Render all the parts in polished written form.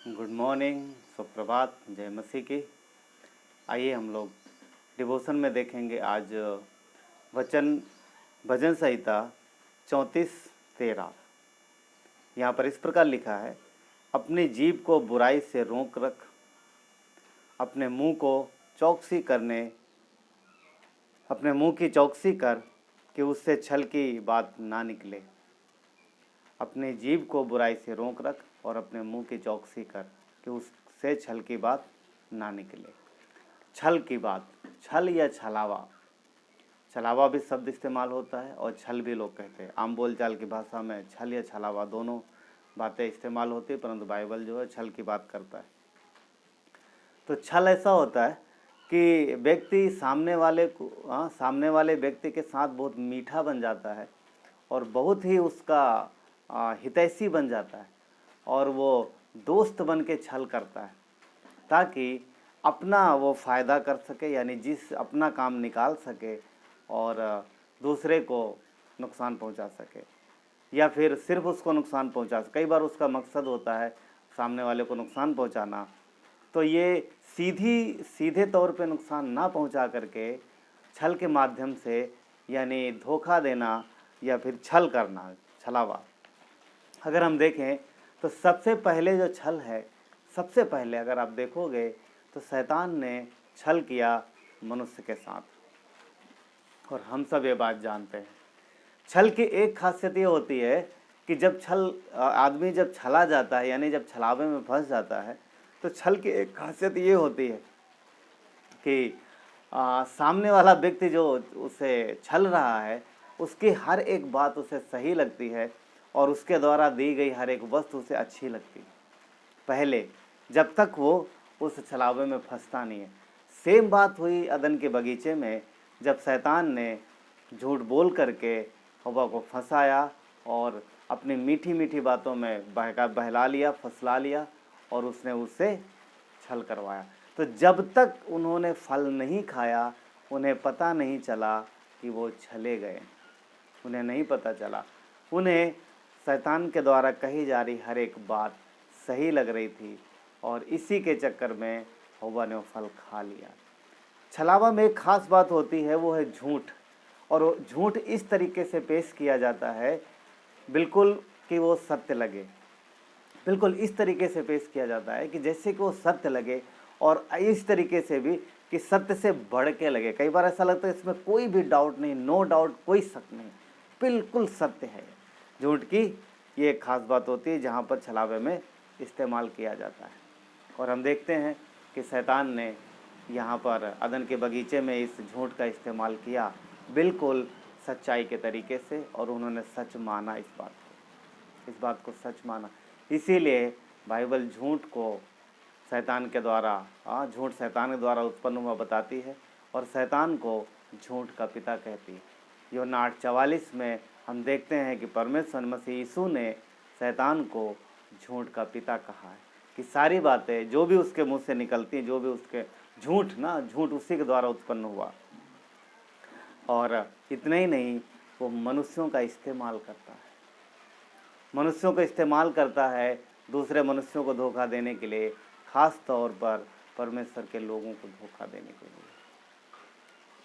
Good morning, सुप्रभात, जय मसीह की। आइए हम लोग डिवोशन में देखेंगे आज वचन भजन संहिता 34:13। यहाँ पर इस प्रकार लिखा है, अपनी जीभ को बुराई से रोक रख, अपने मुंह की चौकसी कर कि उससे छल की बात ना निकले। अपनी जीभ को बुराई से रोक रख और अपने मुंह की चौकसी कर कि उससे छल की बात ना निकले। छल की बात, छल या छलावा, छलावा भी शब्द इस्तेमाल होता है और छल भी लोग कहते हैं। आम बोलचाल की भाषा में छल या छलावा दोनों बातें इस्तेमाल होती है, परंतु बाइबल जो है छल की बात करता है। तो छल ऐसा होता है कि व्यक्ति सामने वाले व्यक्ति के साथ बहुत मीठा बन जाता है और बहुत ही उसका हितैषी बन जाता है और वो दोस्त बन के छल करता है ताकि अपना वो फ़ायदा कर सके, यानी अपना काम निकाल सके और दूसरे को नुकसान पहुंचा सके या फिर सिर्फ उसको नुकसान पहुंचा सके। कई बार उसका मकसद होता है सामने वाले को नुकसान पहुंचाना, तो ये सीधे तौर पे नुकसान ना पहुंचा करके छल के माध्यम से, यानी धोखा देना या फिर छल करना, छलावा। अगर हम देखें तो सबसे पहले जो छल है, सबसे पहले अगर आप देखोगे तो शैतान ने छल किया मनुष्य के साथ और हम सब ये बात जानते हैं। छल की एक खासियत ये होती है कि जब आदमी जब छला जाता है, यानी जब छलावे में फंस जाता है, तो छल की एक खासियत ये होती है कि सामने वाला व्यक्ति जो उसे छल रहा है उसकी हर एक बात उसे सही लगती है और उसके द्वारा दी गई हर एक वस्तु उसे अच्छी लगती है पहले, जब तक वो उस छलावे में फंसता नहीं है। सेम बात हुई अदन के बगीचे में, जब शैतान ने झूठ बोल करके हवा को फंसाया और अपनी मीठी मीठी बातों में बहला लिया, फसला लिया और उसने उससे छल करवाया। तो जब तक उन्होंने फल नहीं खाया उन्हें पता नहीं चला कि वो छले गए, उन्हें नहीं पता चला। उन्हें शैतान के द्वारा कही जा रही हर एक बात सही लग रही थी और इसी के चक्कर में हव्वा ने फल खा लिया। छलावा में एक खास बात होती है, वो है झूठ। और झूठ इस तरीके से पेश किया जाता है बिल्कुल कि वो सत्य लगे, बिल्कुल इस तरीके से पेश किया जाता है कि जैसे कि वो सत्य लगे और इस तरीके से भी कि सत्य से बढ़ के लगे। कई बार ऐसा लगता है इसमें कोई भी डाउट नहीं, नो डाउट, कोई शक नहीं, बिल्कुल सत्य है। झूठ की ये एक खास बात होती है जहाँ पर छलावे में इस्तेमाल किया जाता है। और हम देखते हैं कि शैतान ने यहाँ पर अदन के बगीचे में इस झूठ का इस्तेमाल किया बिल्कुल सच्चाई के तरीके से, और उन्होंने सच माना इस बात को सच माना। इसीलिए बाइबल झूठ शैतान के द्वारा उत्पन्न हुआ बताती है और शैतान को झूठ का पिता कहती है। यूहन्ना 8:44 में हम देखते हैं कि परमेश्वर मसीह यीशु ने शैतान को झूठ का पिता कहा है कि सारी बातें जो भी उसके मुंह से निकलती हैं, जो भी उसके झूठ उसी के द्वारा उत्पन्न हुआ। और इतना ही नहीं, वो मनुष्यों का इस्तेमाल करता है दूसरे मनुष्यों को धोखा देने के लिए, खास तौर पर परमेश्वर के लोगों को धोखा देने के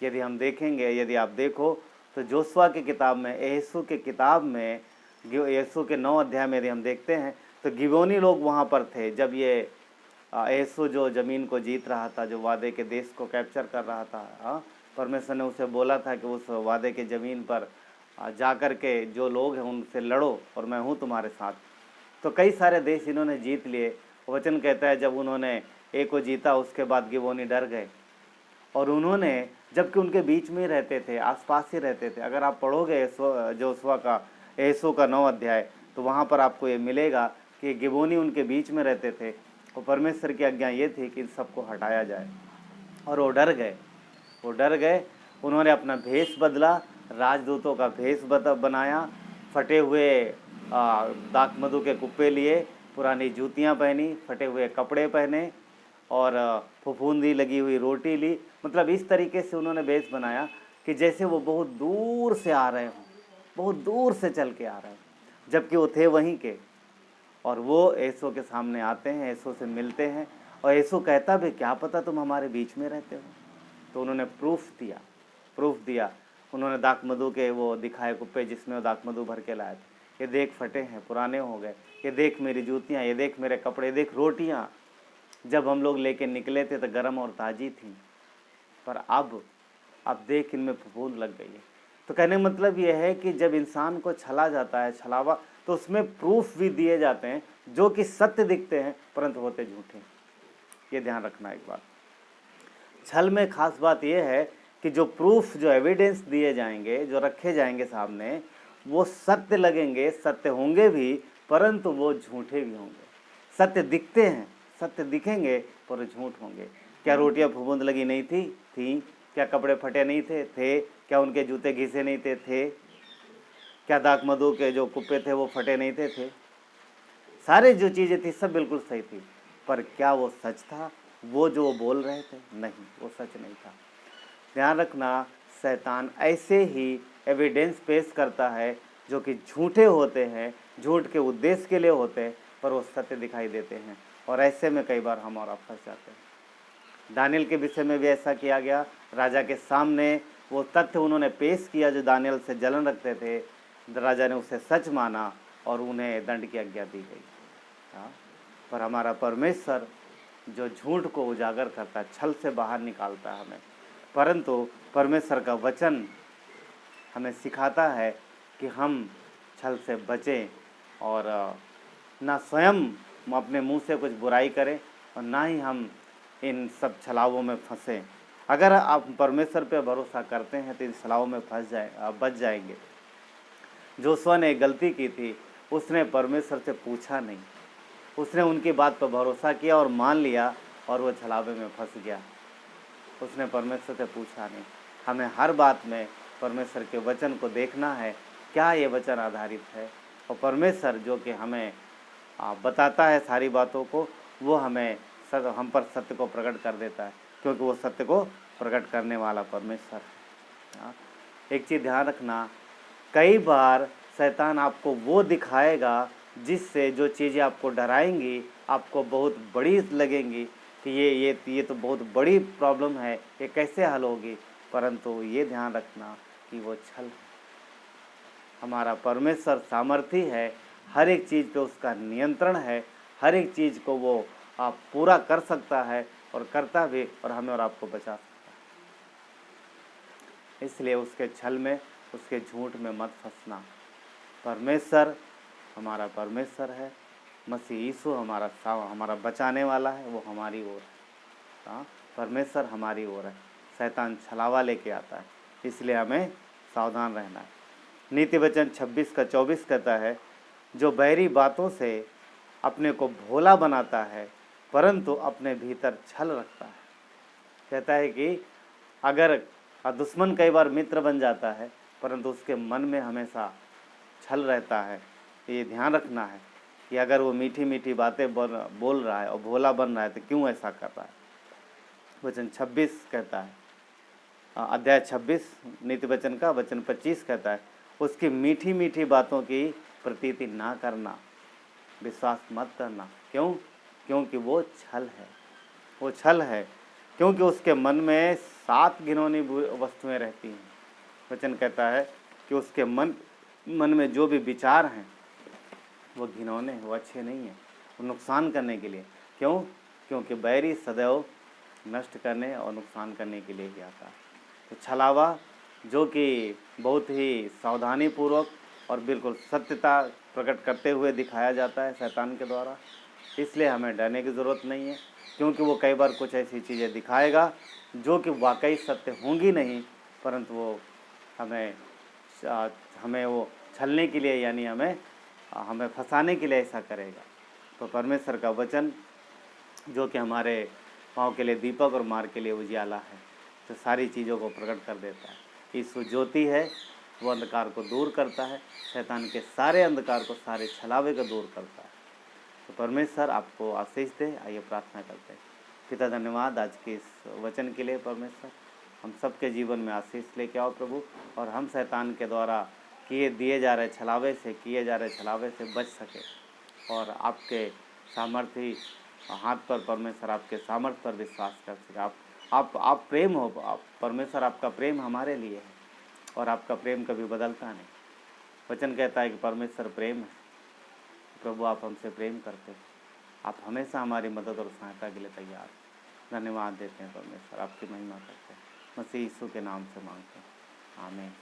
लिए। यदि आप देखो तो जोशुआ की किताब में, यहोशू की किताब में, यहोशू के 9 अध्याय में यदि हम देखते हैं तो गिबोनी लोग वहाँ पर थे जब ये यहोशू जो ज़मीन को जीत रहा था, जो वादे के देश को कैप्चर कर रहा था। परमेश्वर ने उसे बोला था कि उस वादे के ज़मीन पर जाकर के जो लोग हैं उनसे लड़ो और मैं हूँ तुम्हारे साथ। तो कई सारे देश इन्होंने जीत लिए। वचन कहता है जब उन्होंने एक को जीता उसके बाद गिबोनी डर गए और उन्होंने, जबकि उनके बीच में ही रहते थे, आसपास ही रहते थे। अगर आप पढ़ोगे यहोशू का 9 अध्याय तो वहाँ पर आपको ये मिलेगा कि गिबोनी उनके बीच में रहते थे और परमेश्वर की आज्ञा ये थी कि इन सबको हटाया जाए। और वो डर गए। उन्होंने अपना भेष बदला, राजदूतों का भेष बनाया, फटे हुए दाख मधु के कुप्पे लिए, पुरानी जूतियाँ पहनी, फटे हुए कपड़े पहने और फफूंदी लगी हुई रोटी ली। मतलब इस तरीके से उन्होंने भेष बनाया कि जैसे वो बहुत दूर से आ रहे हों, बहुत दूर से चल के आ रहे हैं, जबकि वो थे वहीं के। और वो यीशु के सामने आते हैं, यीशु से मिलते हैं और यीशु कहता भी क्या पता तुम हमारे बीच में रहते हो। तो उन्होंने प्रूफ दिया। उन्होंने दाखमधु के वो दिखाए कुप्पे जिसमें वो दाखमधु भर के लाए थे। ये देख फटे हैं, पुराने हो गए, ये देख मेरी जूतियाँ, ये देख मेरे कपड़े, देख रोटियाँ जब हम लोग लेके निकले थे तो गर्म और ताज़ी थी, पर अब देख इनमें फफूंद लग गई है। तो कहने का मतलब ये है कि जब इंसान को छला जाता है, छलावा, तो उसमें प्रूफ भी दिए जाते हैं जो कि सत्य दिखते हैं परंतु होते झूठे। ये ध्यान रखना एक बात। छल में खास बात यह है कि जो प्रूफ, जो एविडेंस दिए जाएंगे, जो रखे जाएंगे सामने, वो सत्य लगेंगे, सत्य होंगे भी, परंतु वो झूठे भी होंगे। सत्य दिखते हैं, सत्य दिखेंगे पर झूठ होंगे। क्या रोटियां फफूंद लगी नहीं थी? क्या कपड़े फटे नहीं थे? क्या उनके जूते घिसे नहीं थे? क्या दाखमधु के जो कुप्पे थे वो फटे नहीं थे? सारे जो चीज़ें थी सब बिल्कुल सही थी, पर क्या वो सच था? वो जो बोल रहे थे, नहीं, वो सच नहीं था। ध्यान रखना, शैतान ऐसे ही एविडेंस पेश करता है जो कि झूठे होते हैं, झूठ के उद्देश्य के लिए होते हैं, पर वो सत्य दिखाई देते हैं और ऐसे में कई बार हम और आप फंस जाते हैं। दानियल के विषय में भी ऐसा किया गया। राजा के सामने वो तथ्य उन्होंने पेश किया जो दानियल से जलन रखते थे। राजा ने उसे सच माना और उन्हें दंड की आज्ञा दी गई। पर हमारा परमेश्वर जो झूठ को उजागर करता है, छल से बाहर निकालता है हमें, परंतु परमेश्वर का वचन हमें सिखाता है कि हम छल से बचें और ना स्वयं अपने मुंह से कुछ बुराई करें और ना ही हम इन सब छलावों में फंसें। अगर आप परमेश्वर पे भरोसा करते हैं तो इन छलावों में बच जाएंगे। जोशुआ ने एक गलती की थी, उसने परमेश्वर से पूछा नहीं, उसने उनकी बात पर भरोसा किया और मान लिया और वो छलावे में फंस गया। उसने परमेश्वर से पूछा नहीं। हमें हर बात में परमेश्वर के वचन को देखना है, क्या ये वचन आधारित है, और परमेश्वर जो कि हमें बताता है सारी बातों को, वो हमें हम पर सत्य को प्रकट कर देता है, क्योंकि वो सत्य को प्रकट करने वाला परमेश्वर है। एक चीज़ ध्यान रखना, कई बार शैतान आपको वो दिखाएगा जिससे जो चीज़ें आपको डराएंगी, आपको बहुत बड़ी लगेंगी कि ये तो बहुत बड़ी प्रॉब्लम है, ये कैसे हल होगी, परंतु ये ध्यान रखना कि वो छल है। हमारा परमेश्वर सामर्थी है, हर एक चीज़ पे उसका नियंत्रण है, हर एक चीज़ को वो आप पूरा कर सकता है और करता भी, और हमें और आपको बचा सकता है। इसलिए उसके छल में, उसके झूठ में मत फंसना। परमेश्वर हमारा परमेश्वर है, मसीह यीशु हमारा बचाने वाला है, वो हमारी ओर है। परमेश्वर हमारी ओर है, शैतान छलावा लेके आता है, इसलिए हमें सावधान रहना है। नीति वचन 26:24 कहता है, जो बैरी बातों से अपने को भोला बनाता है परंतु अपने भीतर छल रखता है। कहता है कि अगर दुश्मन कई बार मित्र बन जाता है परंतु उसके मन में हमेशा छल रहता है। ये ध्यान रखना है कि अगर वो मीठी मीठी बातें बोल रहा है और भोला बन रहा है तो क्यों ऐसा कर रहा है। वचन 26 कहता है, अध्याय 26 नीति वचन का वचन 25 कहता है, उसकी मीठी मीठी बातों की प्रतीति ना करना, विश्वास मत करना। क्यों? क्योंकि वो छल है, वो छल है, क्योंकि उसके मन में 7 घिनौनी वस्तुएं रहती हैं। वचन कहता है कि उसके मन में जो भी विचार हैं वो घिनौने हैं, वो अच्छे नहीं हैं, वो नुकसान करने के लिए। क्यों? क्योंकि बैरी सदैव नष्ट करने और नुकसान करने के लिए ही आता है। तो छलावा जो कि बहुत ही सावधानीपूर्वक और बिल्कुल सत्यता प्रकट करते हुए दिखाया जाता है शैतान के द्वारा, इसलिए हमें डरने की ज़रूरत नहीं है, क्योंकि वो कई बार कुछ ऐसी चीज़ें दिखाएगा जो कि वाकई सत्य होंगी नहीं, परंतु वो हमें वो छलने के लिए, यानी हमें फंसाने के लिए ऐसा करेगा। तो परमेश्वर का वचन जो कि हमारे पाँव के लिए दीपक और मार्ग के लिए उजियाला है, तो सारी चीज़ों को प्रकट कर देता है। यीशु ज्योति है, वो अंधकार को दूर करता है, शैतान के सारे अंधकार को, सारे छलावे को दूर करता है। तो परमेश्वर आपको आशीष दे। आइए प्रार्थना करते हैं। पिता धन्यवाद आज के इस वचन के लिए। परमेश्वर हम सबके जीवन में आशीष लेके आओ प्रभु, और हम शैतान के द्वारा किए जा रहे छलावे से बच सके। और आपके सामर्थ्य हाथ पर परमेश्वर आपके सामर्थ्य पर विश्वास कर सके। आप प्रेम हो, आप परमेश्वर, आपका प्रेम हमारे लिए है और आपका प्रेम कभी बदलता नहीं। वचन कहता है कि परमेश्वर प्रेम है। प्रभु आप हमसे प्रेम करते हैं, आप हमेशा हमारी मदद और सहायता के लिए तैयार। धन्यवाद देते हैं परमेश्वर, आपकी महिमा करते हैं, मसीह यीशु के नाम से मांगते हैं, आमीन।